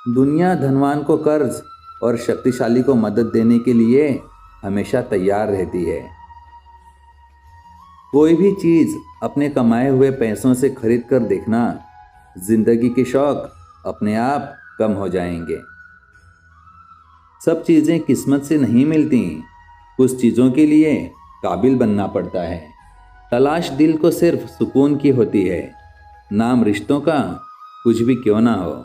दुनिया धनवान को कर्ज और शक्तिशाली को मदद देने के लिए हमेशा तैयार रहती है। कोई भी चीज़ अपने कमाए हुए पैसों से खरीद कर देखना, जिंदगी के शौक अपने आप कम हो जाएंगे। सब चीज़ें किस्मत से नहीं मिलती, कुछ चीज़ों के लिए काबिल बनना पड़ता है। तलाश दिल को सिर्फ सुकून की होती है, नाम रिश्तों का कुछ भी क्यों ना हो।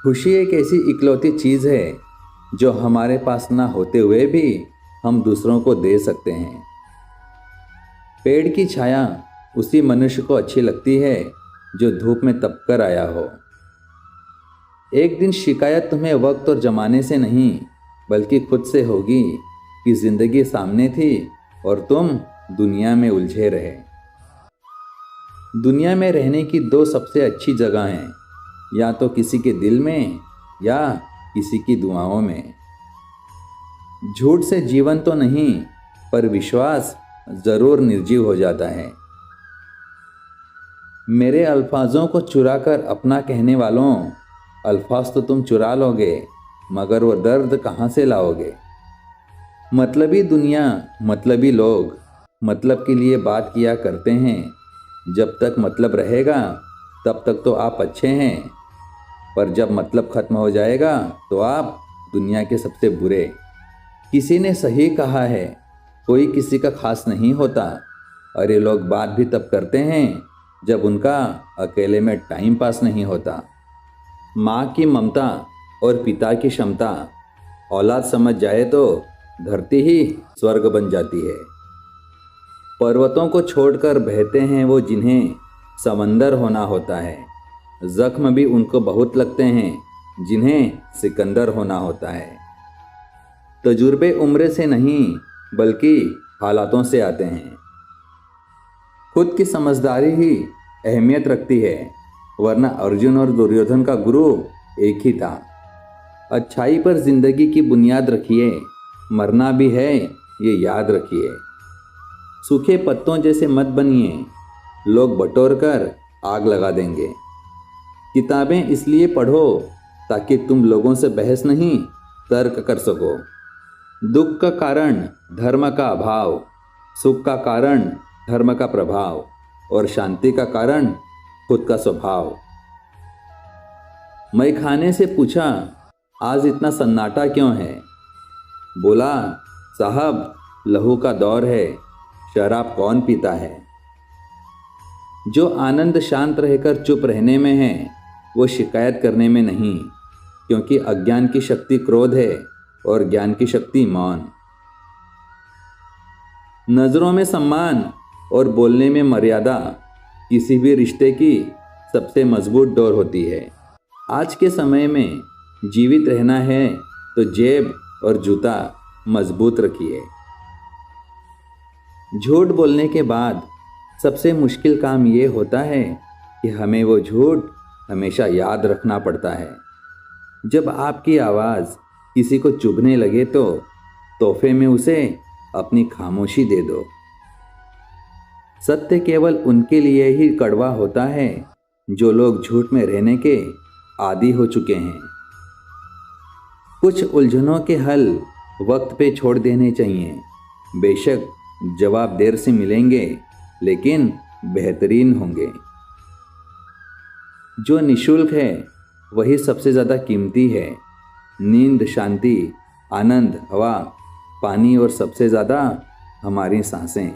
खुशी एक ऐसी इकलौती चीज़ है जो हमारे पास ना होते हुए भी हम दूसरों को दे सकते हैं। पेड़ की छाया उसी मनुष्य को अच्छी लगती है जो धूप में तप कर आया हो। एक दिन शिकायत तुम्हें वक्त और जमाने से नहीं बल्कि खुद से होगी कि जिंदगी सामने थी और तुम दुनिया में उलझे रहे। दुनिया में रहने की दो सबसे अच्छी जगह हैं, या तो किसी के दिल में या किसी की दुआओं में। झूठ से जीवन तो नहीं, पर विश्वास जरूर निर्जीव हो जाता है। मेरे अल्फाजों को चुरा कर अपना कहने वालों, अल्फाज तो तुम चुरा लोगे मगर वो दर्द कहाँ से लाओगे। मतलबी दुनिया, मतलबी लोग मतलब के लिए बात किया करते हैं। जब तक मतलब रहेगा तब तक तो आप अच्छे हैं, पर जब मतलब खत्म हो जाएगा तो आप दुनिया के सबसे बुरे। किसी ने सही कहा है, कोई किसी का खास नहीं होता। अरे लोग बात भी तब करते हैं जब उनका अकेले में टाइम पास नहीं होता। माँ की ममता और पिता की क्षमता औलाद समझ जाए तो धरती ही स्वर्ग बन जाती है। पर्वतों को छोड़कर बहते हैं वो जिन्हें समंदर होना होता है। जख्म भी उनको बहुत लगते हैं जिन्हें सिकंदर होना होता है। तजुर्बे उम्र से नहीं बल्कि हालातों से आते हैं। खुद की समझदारी ही अहमियत रखती है, वरना अर्जुन और दुर्योधन का गुरु एक ही था। अच्छाई पर जिंदगी की बुनियाद रखिए, मरना भी है ये याद रखिए। सूखे पत्तों जैसे मत बनिए, लोग बटोर कर आग लगा देंगे। किताबें इसलिए पढ़ो ताकि तुम लोगों से बहस नहीं तर्क कर सको। दुख का कारण धर्म का अभाव, सुख का कारण धर्म का प्रभाव, और शांति का कारण खुद का स्वभाव। मैं खाने से पूछा, आज इतना सन्नाटा क्यों है? बोला, साहब लहू का दौर है, शराब कौन पीता है। जो आनंद शांत रहकर चुप रहने में है वो शिकायत करने में नहीं, क्योंकि अज्ञान की शक्ति क्रोध है और ज्ञान की शक्ति मौन। नजरों में सम्मान और बोलने में मर्यादा किसी भी रिश्ते की सबसे मजबूत डोर होती है। आज के समय में जीवित रहना है तो जेब और जूता मजबूत रखिए। झूठ बोलने के बाद सबसे मुश्किल काम ये होता है कि हमें वो झूठ हमेशा याद रखना पड़ता है। जब आपकी आवाज़ किसी को चुभने लगे तो तोहफे में उसे अपनी खामोशी दे दो। सत्य केवल उनके लिए ही कड़वा होता है जो लोग झूठ में रहने के आदी हो चुके हैं। कुछ उलझनों के हल वक्त पे छोड़ देने चाहिए। बेशक जवाब देर से मिलेंगे लेकिन बेहतरीन होंगे। जो निशुल्क है वही सबसे ज़्यादा कीमती है। नींद, शांति, आनंद, हवा, पानी और सबसे ज़्यादा हमारी सांसें।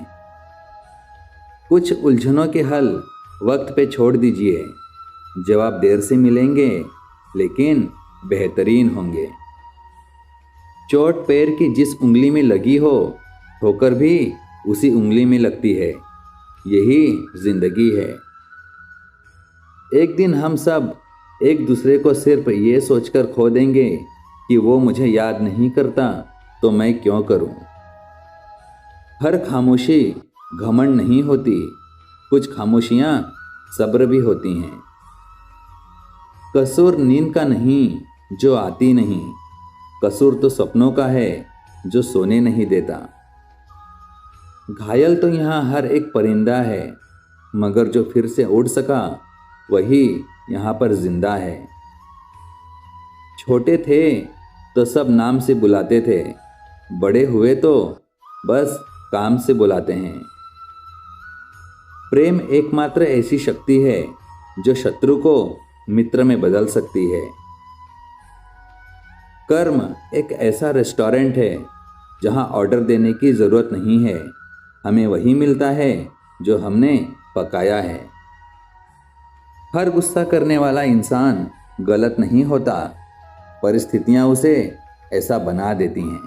कुछ उलझनों के हल वक्त पे छोड़ दीजिए। जवाब देर से मिलेंगे लेकिन बेहतरीन होंगे। चोट पैर की जिस उंगली में लगी हो, ठोकर भी उसी उंगली में लगती है। यही जिंदगी है। एक दिन हम सब एक दूसरे को सिर्फ ये सोचकर खो देंगे कि वो मुझे याद नहीं करता तो मैं क्यों करूं। हर खामोशी घमंड नहीं होती, कुछ खामोशियां सब्र भी होती हैं। कसूर नींद का नहीं जो आती नहीं, कसूर तो सपनों का है जो सोने नहीं देता। घायल तो यहाँ हर एक परिंदा है, मगर जो फिर से उड़ सका वही यहाँ पर जिंदा है। छोटे थे तो सब नाम से बुलाते थे, बड़े हुए तो बस काम से बुलाते हैं। प्रेम एकमात्र ऐसी शक्ति है जो शत्रु को मित्र में बदल सकती है। कर्म एक ऐसा रेस्टोरेंट है जहां ऑर्डर देने की ज़रूरत नहीं है, हमें वही मिलता है जो हमने पकाया है। हर गुस्सा करने वाला इंसान गलत नहीं होता, परिस्थितियां उसे ऐसा बना देती हैं।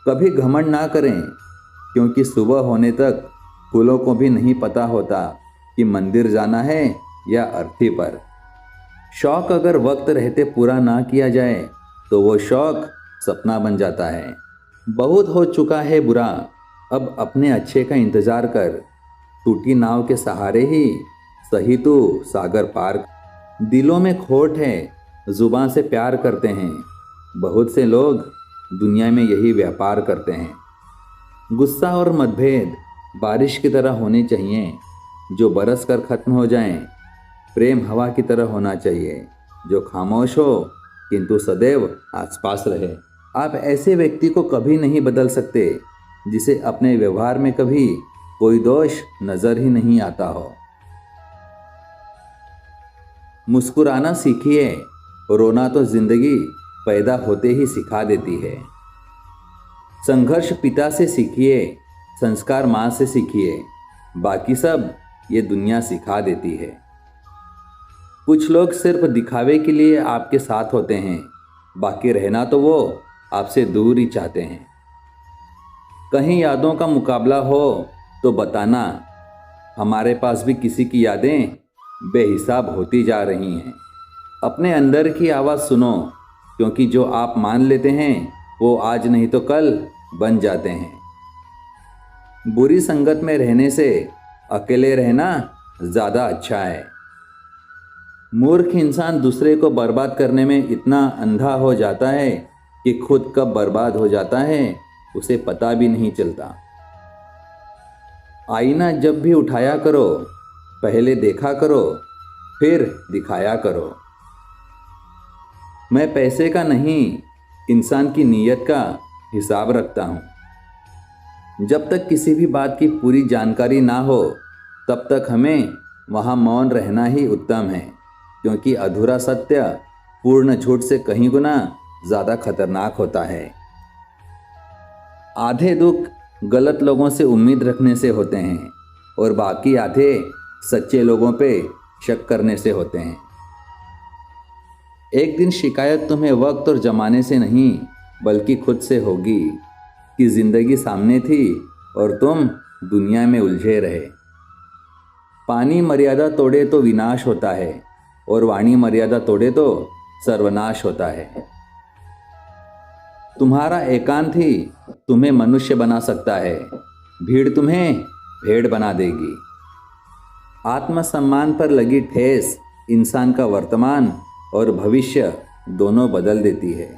कभी घमंड ना करें, क्योंकि सुबह होने तक फूलों को भी नहीं पता होता कि मंदिर जाना है या अर्थी पर। शौक अगर वक्त रहते पूरा ना किया जाए तो वो शौक सपना बन जाता है। बहुत हो चुका है बुरा, अब अपने अच्छे का इंतज़ार कर, टूटी नाव के सहारे ही सही तू सागर पार। दिलों में खोट है, जुबान से प्यार करते हैं, बहुत से लोग दुनिया में यही व्यापार करते हैं। गुस्सा और मतभेद बारिश की तरह होने चाहिए जो बरस कर ख़त्म हो जाएं। प्रेम हवा की तरह होना चाहिए जो खामोश हो किंतु सदैव आसपास रहे। आप ऐसे व्यक्ति को कभी नहीं बदल सकते जिसे अपने व्यवहार में कभी कोई दोष नज़र ही नहीं आता हो। मुस्कुराना सीखिए, रोना तो जिंदगी पैदा होते ही सिखा देती है। संघर्ष पिता से सीखिए, संस्कार माँ से सीखिए, बाकी सब ये दुनिया सिखा देती है। कुछ लोग सिर्फ दिखावे के लिए आपके साथ होते हैं, बाकी रहना तो वो आपसे दूर ही चाहते हैं। कहीं यादों का मुकाबला हो तो बताना, हमारे पास भी किसी की यादें बेहिसाब होती जा रही हैं। अपने अंदर की आवाज़ सुनो, क्योंकि जो आप मान लेते हैं वो आज नहीं तो कल बन जाते हैं। बुरी संगत में रहने से अकेले रहना ज़्यादा अच्छा है। मूर्ख इंसान दूसरे को बर्बाद करने में इतना अंधा हो जाता है कि खुद कब बर्बाद हो जाता है उसे पता भी नहीं चलता। आईना जब भी उठाया करो, पहले देखा करो फिर दिखाया करो। मैं पैसे का नहीं, इंसान की नीयत का हिसाब रखता हूँ। जब तक किसी भी बात की पूरी जानकारी ना हो तब तक हमें वहाँ मौन रहना ही उत्तम है, क्योंकि अधूरा सत्य पूर्ण झूठ से कहीं गुना ज़्यादा खतरनाक होता है। आधे दुख गलत लोगों से उम्मीद रखने से होते हैं और बाकी आधे सच्चे लोगों पे शक करने से होते हैं। एक दिन शिकायत तुम्हें वक्त और ज़माने से नहीं बल्कि खुद से होगी कि ज़िंदगी सामने थी और तुम दुनिया में उलझे रहे। पानी मर्यादा तोड़े तो विनाश होता है और वाणी मर्यादा तोड़े तो सर्वनाश होता है। तुम्हारा एकांत ही तुम्हें मनुष्य बना सकता है, भीड़ तुम्हें भेड़ बना देगी। आत्मसम्मान पर लगी ठेस इंसान का वर्तमान और भविष्य दोनों बदल देती है।